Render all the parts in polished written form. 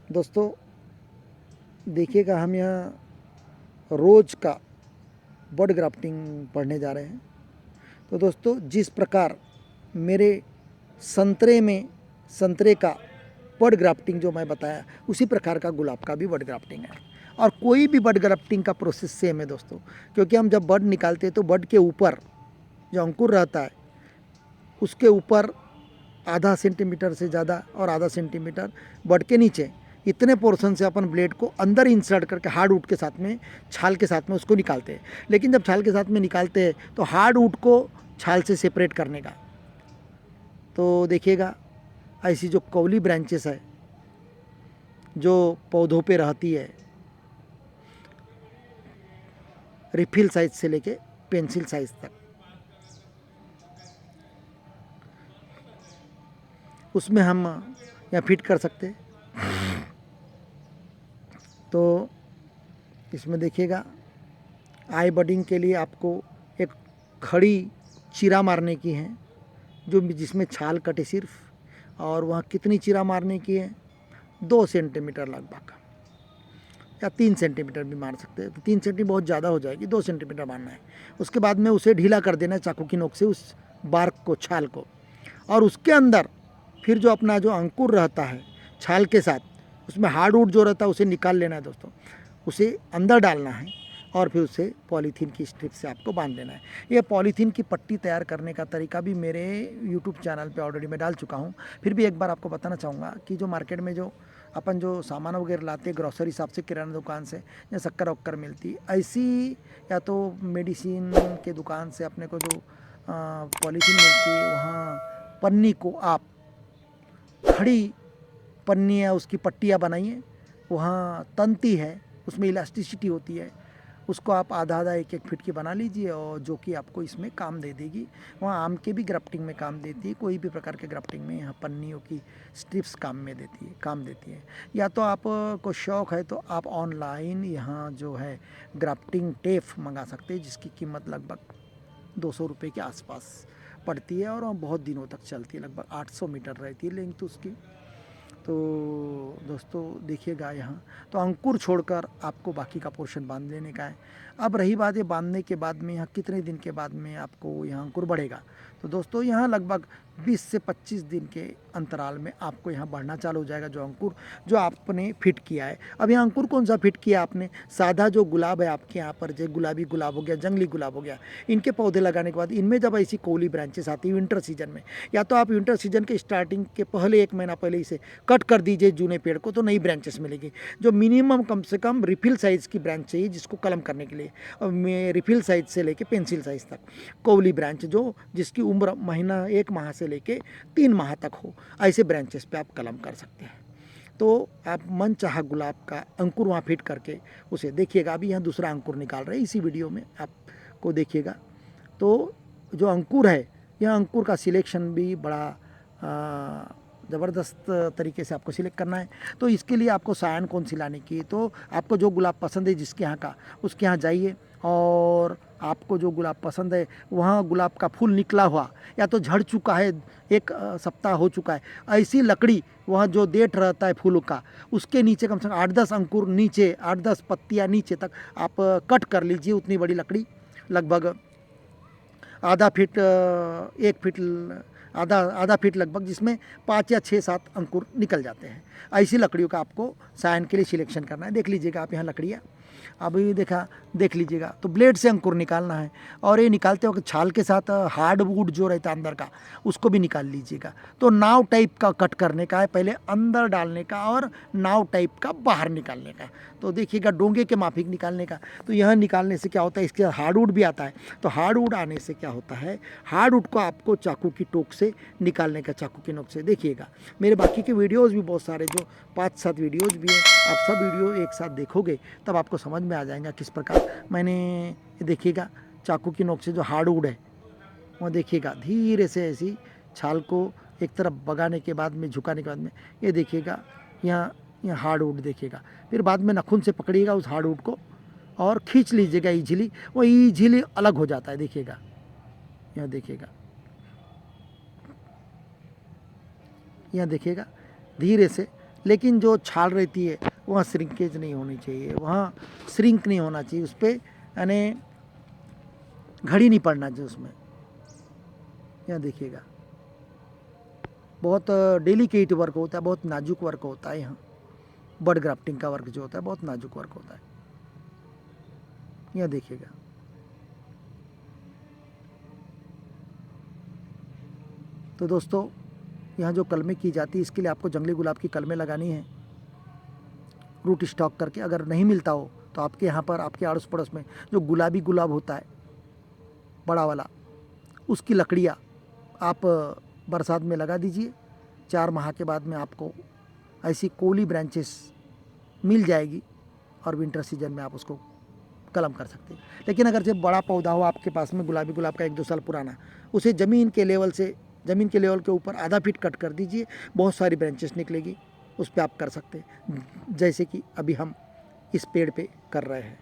दोस्तों देखिएगा, हम यहाँ रोज़ का बड ग्राफ्टिंग पढ़ने जा रहे हैं। तो दोस्तों जिस प्रकार मेरे संतरे का बड ग्राफ्टिंग जो मैं बताया, उसी प्रकार का गुलाब का भी बड ग्राफ्टिंग है। और कोई भी बड ग्राफ्टिंग का प्रोसेस सेम है दोस्तों, क्योंकि हम जब बड निकालते हैं तो बड के ऊपर जो अंकुर रहता है उसके ऊपर आधा सेंटीमीटर से ज़्यादा और आधा सेंटीमीटर बड के नीचे इतने पोर्शन से अपन ब्लेड को अंदर इंसर्ट करके हार्ड वुड के साथ में, छाल के साथ में उसको निकालते हैं। लेकिन जब छाल के साथ में निकालते हैं तो हार्ड वुड को छाल से सेपरेट करने का, तो देखिएगा ऐसी जो कौली ब्रांचेस है जो पौधों पे रहती है, रिफिल साइज से लेके पेंसिल साइज तक, उसमें हम यहाँ फिट कर सकते हैं। तो इसमें देखिएगा आई बडिंग के लिए आपको एक खड़ी चीरा मारने की है, जो जिसमें छाल कटे सिर्फ, और वहाँ कितनी चीरा मारने की है, 2 सेंटीमीटर लगभग, या 3 सेंटीमीटर भी मार सकते हैं। तो 3 सेंटीमीटर बहुत ज़्यादा हो जाएगी, 2 सेंटीमीटर मारना है। उसके बाद में उसे ढीला कर देना है चाकू की नोक से, उस बार्क को, छाल को, और उसके अंदर फिर जो अपना जो अंकुर रहता है छाल के साथ, उसमें हार्ड वुड जो रहता है उसे निकाल लेना है दोस्तों, उसे अंदर डालना है और फिर उसे पॉलीथीन की स्ट्रिप से आपको बांध देना है। ये पॉलीथीन की पट्टी तैयार करने का तरीका भी मेरे यूट्यूब चैनल पे ऑलरेडी मैं डाल चुका हूँ। फिर भी एक बार आपको बताना चाहूँगा कि जो मार्केट में जो अपन जो सामान वगैरह लाते, ग्रॉसरी शॉप से, किराना दुकान से, या शक्कर वक्कर मिलती, ऐसी या तो मेडिसिन के दुकान से अपने को जो पॉलीथीन मिलती है, वहाँ पन्नी को आप खड़ी पन्नी या उसकी पट्टियाँ बनाइए, वहाँ तंती है, उसमें इलास्टिसिटी होती है, उसको आप आधा आधा एक एक फीट की बना लीजिए, और जो कि आपको इसमें काम दे देगी। वहाँ आम के भी ग्राफ्टिंग में काम देती है, कोई भी प्रकार के ग्राफ्टिंग में यहाँ पन्नियों की स्ट्रिप्स काम देती है। या तो आप को शौक़ है तो आप ऑनलाइन यहाँ जो है ग्राफ्टिंग टेप मंगा सकते हैं, जिसकी कीमत लगभग 200 रुपये के आसपास पड़ती है, और बहुत दिनों तक चलती है, लगभग 800 मीटर रहती है लेंथ उसकी। तो दोस्तों देखिएगा, यहाँ तो अंकुर छोड़कर आपको बाकी का पोर्शन बांध लेने का है। अब रही बात ये बांधने के बाद में यहाँ कितने दिन के बाद में आपको यहाँ अंकुर बढ़ेगा, तो दोस्तों यहाँ लगभग 20 से 25 दिन के अंतराल में आपको यहाँ बढ़ना चालू हो जाएगा जो अंकुर जो आपने फिट किया है। अब यहाँ अंकुर कौन सा फिट किया आपने, सादा जो गुलाब है आपके यहाँ पर, जो गुलाबी गुलाब हो गया, जंगली गुलाब हो गया, इनके पौधे लगाने के बाद इनमें जब ऐसी कोली ब्रांचेस आती है विंटर सीजन में, या तो आप विंटर सीजन के स्टार्टिंग के पहले 1 महीना पहले इसे कट कर दीजिए जूने पेड़ को, तो नई ब्रांचेस मिलेगी। जो मिनिमम कम से कम रिफिल साइज़ की ब्रांच चाहिए जिसको कलम करने के लिए, रिफिल साइज से लेके पेंसिल साइज तक कौली ब्रांच, जो जिसकी उम्र महीना 1 माह से लेके 3 माह तक हो, ऐसे ब्रांचेस पे आप कलम कर सकते हैं। तो आप मन चाहा गुलाब का अंकुर वहाँ फिट करके उसे देखिएगा। अभी यहाँ दूसरा अंकुर निकाल रहे हैं, इसी वीडियो में आपको देखिएगा। तो जो अंकुर है, यह अंकुर का सिलेक्शन भी बड़ा ज़बरदस्त तरीके से आपको सिलेक्ट करना है। तो इसके लिए आपको सायन कौन सी लाने की, तो आपको जो गुलाब पसंद है जिसके यहाँ का, उसके यहाँ जाइए, और आपको जो गुलाब पसंद है वहाँ गुलाब का फूल निकला हुआ या तो झड़ चुका है, 1 सप्ताह हो चुका है, ऐसी लकड़ी वहाँ जो डेट रहता है फूलों का, उसके नीचे कम से कम 8-10 अंकुर नीचे, 8-10 पत्तियाँ नीचे तक आप कट कर लीजिए। उतनी बड़ी लकड़ी लगभग आधा फीट, 1 फीट, आधा फीट लगभग, जिसमें 5 या 6-7 अंकुर निकल जाते हैं। ऐसी लकड़ियों का आपको सायन के लिए सिलेक्शन करना है। देख लीजिएगा आप यहाँ लकड़ियाँ, अभी देख लीजिएगा। तो ब्लेड से अंकुर निकालना है, और ये निकालते वक्त छाल के साथ हार्ड वुड जो रहता है अंदर का, उसको भी निकाल लीजिएगा। तो नाव टाइप का कट करने का है, पहले अंदर डालने का और नाव टाइप का बाहर निकालने का। तो देखिएगा डोंगे के माफिक निकालने का। तो यह निकालने से क्या होता है, इसके हार्ड वुड भी आता है। तो हार्ड वुड आने से क्या होता है, हार्ड वुड को आपको चाकू की टोक से निकालने का, चाकू की नोक से। देखिएगा मेरे बाकी के वीडियोज़ भी बहुत सारे, जो 5-7 वीडियोज़ भी हैं, आप सब वीडियो एक साथ देखोगे तब आपको समझ में आ जाएगा किस प्रकार मैंने, देखिएगा चाकू की नोक से जो हार्ड वुड है वो देखिएगा धीरे से ऐसी छाल को एक तरफ बगाने के बाद में, झुकाने के बाद में, ये देखिएगा यहाँ हार्ड वुड देखिएगा। फिर बाद में नाखून से पकड़िएगा उस हार्ड वुड को और खींच लीजिएगा ईजिली, वो ईजिली अलग हो जाता है। देखिएगा यहाँ देखिएगा, धीरे से लेकिन जो छाल रहती है वहाँ श्रिंकेज नहीं होनी चाहिए, वहाँ श्रिंक नहीं होना चाहिए, उस पर यानी घड़ी नहीं पड़ना चाहिए उसमें। यहाँ देखिएगा बहुत डेलिकेट वर्क होता है, बहुत नाजुक वर्क होता है। यहाँ बर्ड ग्राफ्टिंग का वर्क जो होता है बहुत नाजुक वर्क होता है। यहाँ देखिएगा तो दोस्तों, यहाँ जो कलमें की जाती है इसके लिए आपको जंगली गुलाब की कलमें लगानी है रूट स्टॉक करके। अगर नहीं मिलता हो तो आपके यहाँ पर आपके आड़ोस पड़ोस में जो गुलाबी गुलाब होता है बड़ा वाला, उसकी लकड़ियाँ आप बरसात में लगा दीजिए। 4 माह के बाद में आपको ऐसी कोली ब्रांचेस मिल जाएगी और विंटर सीजन में आप उसको कलम कर सकते हैं। लेकिन अगर जब बड़ा पौधा हो आपके पास में गुलाबी गुलाब का 1-2 साल पुराना, उसे ज़मीन के लेवल के ऊपर आधा फीट कट कर दीजिए, बहुत सारी ब्रांचेस निकलेगी, उस पर आप कर सकते हैं, जैसे कि अभी हम इस पेड़ पे कर रहे हैं।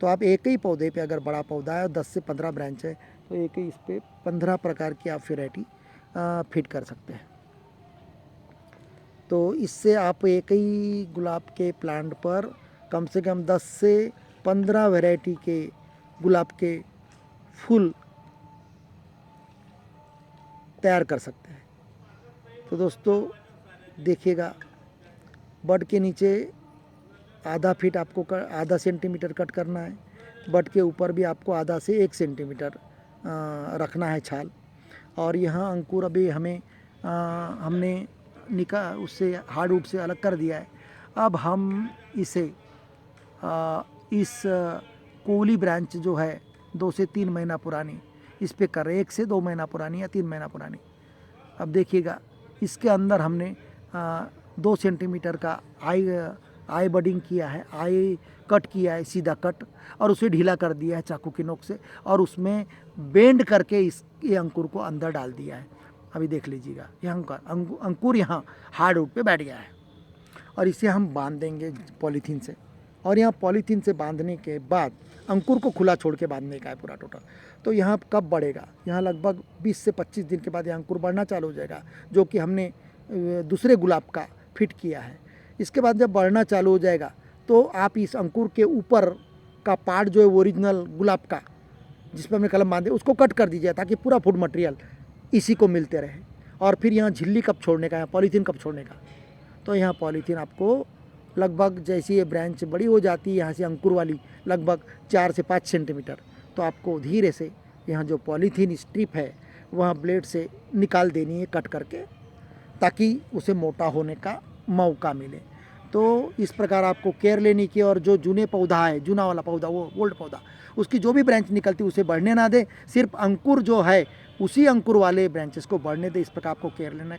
तो आप एक ही पौधे पे अगर बड़ा पौधा है और 10 से 15 ब्रांच है तो एक ही इस पे 15 प्रकार की आप वैरायटी फिट कर सकते हैं। तो इससे आप एक ही गुलाब के प्लांट पर कम से कम 10 से 15 वैरायटी के गुलाब के फूल तैयार कर सकते हैं। तो दोस्तों देखिएगा, बड के नीचे आधा फीट आपको आधा सेंटीमीटर कट करना है, बड के ऊपर भी आपको आधा से 1 सेंटीमीटर रखना है छाल। और यहाँ अंकुर अभी हमने उससे हार्डवुड से अलग कर दिया है। अब हम इसे इस कोली ब्रांच जो है 2 से 3 महीना पुरानी इस पे कर रहे हैं, 1 से 2 महीना पुरानी या 3 महीना पुरानी। अब देखिएगा इसके अंदर हमने 2 सेंटीमीटर का आई बडिंग किया है, आई कट किया है, सीधा कट, और उसे ढीला कर दिया है चाकू की नोक से, और उसमें बेंड करके ये अंकुर को अंदर डाल दिया है। अभी देख लीजिएगा, यह अंकुर यहाँ हार्डवुड पे बैठ गया है। और इसे हम बांध देंगे पॉलीथीन से, और यहाँ पॉलीथीन से बांधने के बाद अंकुर को खुला छोड़ के बांधने का है पूरा टोटल। तो यहाँ कब बढ़ेगा, यहाँ लगभग 20 से 25 दिन के बाद यहाँ अंकुर बढ़ना चालू हो जाएगा, जो कि हमने दूसरे गुलाब का फिट किया है। इसके बाद जब बढ़ना चालू हो जाएगा तो आप इस अंकुर के ऊपर का पार्ट जो है ओरिजिनल गुलाब का जिस पर हमने कलम बांधे उसको कट कर दीजिए, ताकि पूरा फूड मटेरियल इसी को मिलते रहे। और फिर यहाँ झिल्ली कब छोड़ने का, यहाँ पॉलीथीन कब छोड़ने का, तो यहाँ पॉलीथीन आपको लगभग जैसी ये ब्रांच बड़ी हो जाती है यहाँ से अंकुर वाली लगभग 4 से 5 सेंटीमीटर, तो आपको धीरे से यहाँ जो पॉलीथीन स्ट्रिप है वहाँ ब्लेड से निकाल देनी है कट करके, ताकि उसे मोटा होने का मौका मिले। तो इस प्रकार आपको केयर लेने की, और जो जूने पौधा है, जूना वाला पौधा, वो ओल्ड पौधा, उसकी जो भी ब्रांच निकलती है उसे बढ़ने ना दे, सिर्फ अंकुर जो है उसी अंकुर वाले ब्रांचेस को बढ़ने दे। इस प्रकार आपको केयर लेना है।